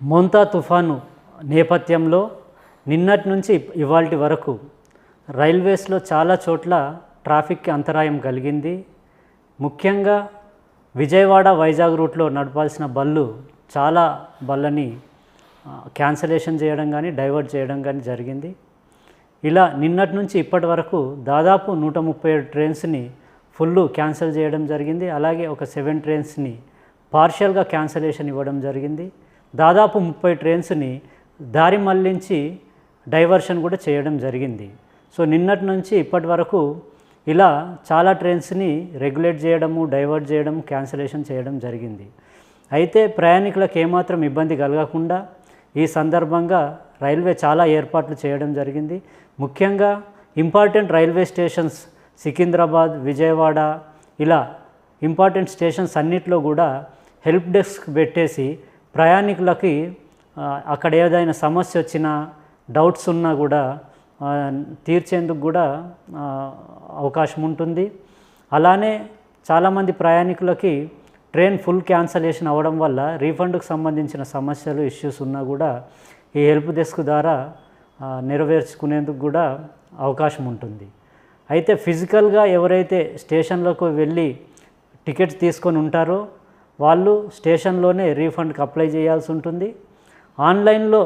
మోంతా తుఫాను నేపథ్యంలో నిన్నటి నుంచి ఇవాల్టి వరకు రైల్వేస్లో చాలా చోట్ల ట్రాఫిక్కి అంతరాయం కలిగింది. ముఖ్యంగా విజయవాడ వైజాగ్ రూట్లో నడపాల్సిన చాలా బళ్ళని క్యాన్సలేషన్ చేయడం కానీ డైవర్ట్ చేయడం కానీ జరిగింది. ఇలా నిన్నటి నుంచి ఇప్పటి వరకు దాదాపు 137 ట్రైన్స్ని ఫుల్ క్యాన్సిల్ చేయడం జరిగింది. అలాగే ఒక 7 ట్రైన్స్ని పార్షియల్గా క్యాన్సలేషన్ ఇవ్వడం జరిగింది. దాదాపు 30 ట్రైన్స్ని దారి మళ్లించి డైవర్షన్ కూడా చేయడం జరిగింది. సో నిన్నటి నుంచి ఇప్పటి వరకు ఇలా చాలా ట్రైన్స్ని రెగ్యులేట్ చేయడము, డైవర్ట్ చేయడం, క్యాన్సలేషన్ చేయడం జరిగింది. అయితే ప్రయాణికులకు ఏమాత్రం ఇబ్బంది కలగకుండా ఈ సందర్భంగా రైల్వే చాలా ఏర్పాట్లు చేయడం జరిగింది. ముఖ్యంగా important railway stations Secunderabad, Vijayawada ఇలా ఇంపార్టెంట్ స్టేషన్స్ అన్నిట్లో కూడా హెల్ప్ డెస్క్ పెట్టేసి ప్రయాణికులకి అక్కడ ఏదైనా సమస్య వచ్చినా, డౌట్స్ ఉన్నా కూడా తీర్చేందుకు కూడా అవకాశం ఉంటుంది. అలానే చాలామంది ప్రయాణికులకి ట్రైన్ ఫుల్ క్యాన్సలేషన్ అవ్వడం వల్ల రీఫండ్కు సంబంధించిన సమస్యలు, ఇష్యూస్ ఉన్నా కూడా ఈ హెల్ప్ డెస్క్ ద్వారా నెరవేర్చుకునేందుకు కూడా అవకాశం ఉంటుంది. అయితే ఫిజికల్గా ఎవరైతే స్టేషన్లకు వెళ్ళి టికెట్స్ తీసుకొని ఉంటారో వాళ్ళు స్టేషన్లోనే రీఫండ్కి అప్లై చేయాల్సి ఉంటుంది. ఆన్లైన్లో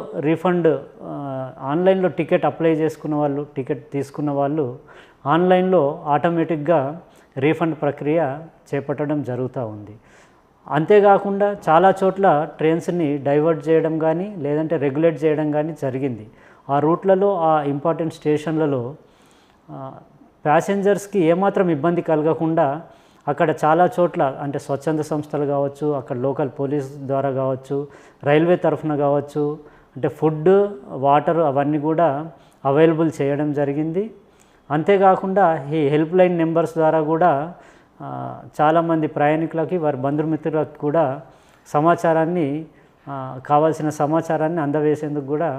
ఆన్లైన్లో టికెట్ అప్లై చేసుకున్న వాళ్ళు, టికెట్ తీసుకున్న వాళ్ళు ఆన్లైన్లో ఆటోమేటిక్గా రీఫండ్ ప్రక్రియ చేపట్టడం జరుగుతూ ఉంది. అంతేకాకుండా చాలా చోట్ల ట్రైన్స్ని డైవర్ట్ చేయడం కానీ లేదంటే రెగ్యులేట్ చేయడం కానీ జరిగింది. ఆ రూట్లలో, ఆ ఇంపార్టెంట్ స్టేషన్లలో ప్యాసింజర్స్కి ఏమాత్రం ఇబ్బంది కలగకుండా అక్కడ చాలా చోట్ల అంటే స్వచ్ఛంద సంస్థలు కావచ్చు, అక్కడ లోకల్ పోలీస్ ద్వారా కావచ్చు, రైల్వే తరఫున కావచ్చు, అంటే ఫుడ్, వాటర్ అవన్నీ కూడా అవైలబుల్ చేయడం జరిగింది. అంతేకాకుండా ఈ హెల్ప్ లైన్ నెంబర్స్ ద్వారా కూడా చాలామంది ప్రయాణికులకి, వారి బంధుమిత్రులకు కూడా కావాల్సిన సమాచారాన్ని అందవేసేందుకు కూడా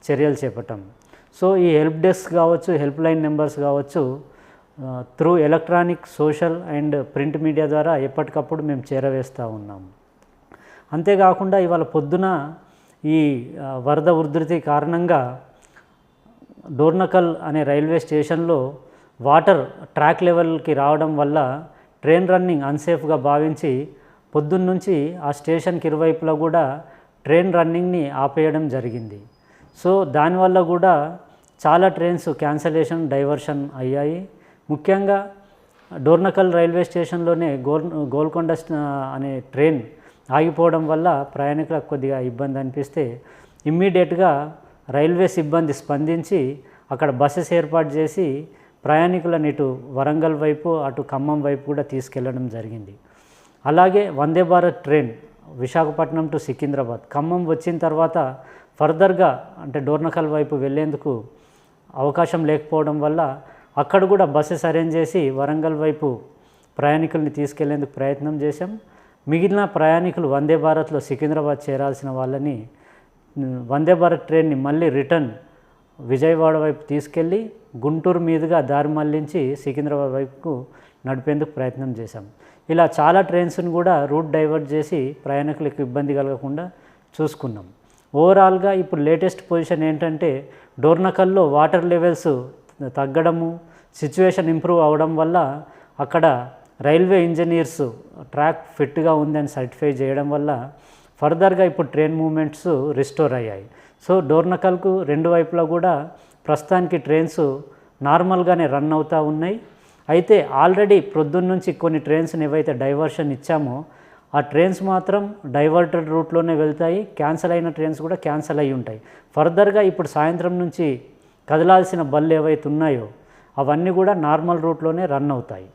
చర్యలు చేపట్టాం. సో ఈ హెల్ప్ డెస్క్ కావచ్చు, హెల్ప్ లైన్ నెంబర్స్ కావచ్చు, through electronic, social and print media ద్వారా ఎప్పటికప్పుడు మేము చేరవేస్తూ ఉన్నాము. అంతేకాకుండా ఇవాళ పొద్దున ఈ వరద ఉధృతి కారణంగా డోర్నకల్ అనే రైల్వే స్టేషన్లో వాటర్ ట్రాక్ లెవెల్కి రావడం వల్ల ట్రైన్ రన్నింగ్ అన్సేఫ్గా భావించి పొద్దున్నుంచి ఆ స్టేషన్కి ఇరువైపులా కూడా ట్రైన్ రన్నింగ్ని ఆపేయడం జరిగింది. సో దానివల్ల కూడా చాలా ట్రైన్స్ క్యాన్సలేషన్, డైవర్షన్ అయ్యాయి. ముఖ్యంగా డోర్నకల్ రైల్వే స్టేషన్లోనే గోల్కొండ అనే ట్రైన్ ఆగిపోవడం వల్ల ప్రయాణికులకు కొద్దిగా ఇబ్బంది అనిపిస్తే ఇమ్మీడియట్గా రైల్వే సిబ్బంది స్పందించి అక్కడ బస్సెస్ ఏర్పాటు చేసి ప్రయాణికులను ఇటు వరంగల్ వైపు, అటు ఖమ్మం వైపు కూడా తీసుకెళ్లడం జరిగింది. అలాగే వందే భారత్ ట్రైన్ విశాఖపట్నం టు సికింద్రాబాద్, ఖమ్మం వచ్చిన తర్వాత ఫర్దర్గా అంటే డోర్నకల్ వైపు వెళ్ళేందుకు అవకాశం లేకపోవడం వల్ల అక్కడ కూడా బస్సెస్ అరేంజ్ చేసి వరంగల్ వైపు ప్రయాణికుల్ని తీసుకెళ్లేందుకు ప్రయత్నం చేశాం. మిగిలిన ప్రయాణికులు వందే భారత్లో సికింద్రాబాద్ చేరాల్సిన వాళ్ళని వందే భారత్ ట్రైన్ని మళ్ళీ రిటర్న్ విజయవాడ వైపు తీసుకెళ్ళి గుంటూరు మీదుగా దారి మళ్లించి సికింద్రాబాద్ వైపుకు నడిపేందుకు ప్రయత్నం చేశాం. ఇలా చాలా ట్రైన్స్ని కూడా రూట్ డైవర్ట్ చేసి ప్రయాణికులకు ఇబ్బంది కలగకుండా చూసుకున్నాం. ఓవరాల్గా ఇప్పుడు లేటెస్ట్ పొజిషన్ ఏంటంటే డోర్నకల్లో వాటర్ లెవెల్స్ తగ్గడము, సిచ్యువేషన్ ఇంప్రూవ్ అవడం వల్ల అక్కడ రైల్వే ఇంజనీర్స్ ట్రాక్ ఫిట్గా ఉందని సర్టిఫై చేయడం వల్ల ఫర్దర్గా ఇప్పుడు ట్రైన్ మూవ్మెంట్స్ రిస్టోర్ అయ్యాయి. సో డోర్నకల్కు రెండు వైపులా కూడా ప్రస్తుతానికి ట్రైన్స్ నార్మల్గానే రన్ అవుతూ ఉన్నాయి. అయితే ఆల్రెడీ ప్రొద్దున్న నుంచి కొన్ని ట్రైన్స్ని ఏవైతే డైవర్షన్ ఇచ్చామో ఆ ట్రైన్స్ మాత్రం డైవర్టెడ్ రూట్లోనే వెళ్తాయి. క్యాన్సిల్ అయిన ట్రైన్స్ కూడా క్యాన్సిల్ అయ్యి ఉంటాయి. ఫర్దర్గా ఇప్పుడు సాయంత్రం నుంచి కదలాల్సిన బళ్ళు ఏవైతే ఉన్నాయో అవన్నీ కూడా నార్మల్ రూట్లోనే రన్ అవుతాయి.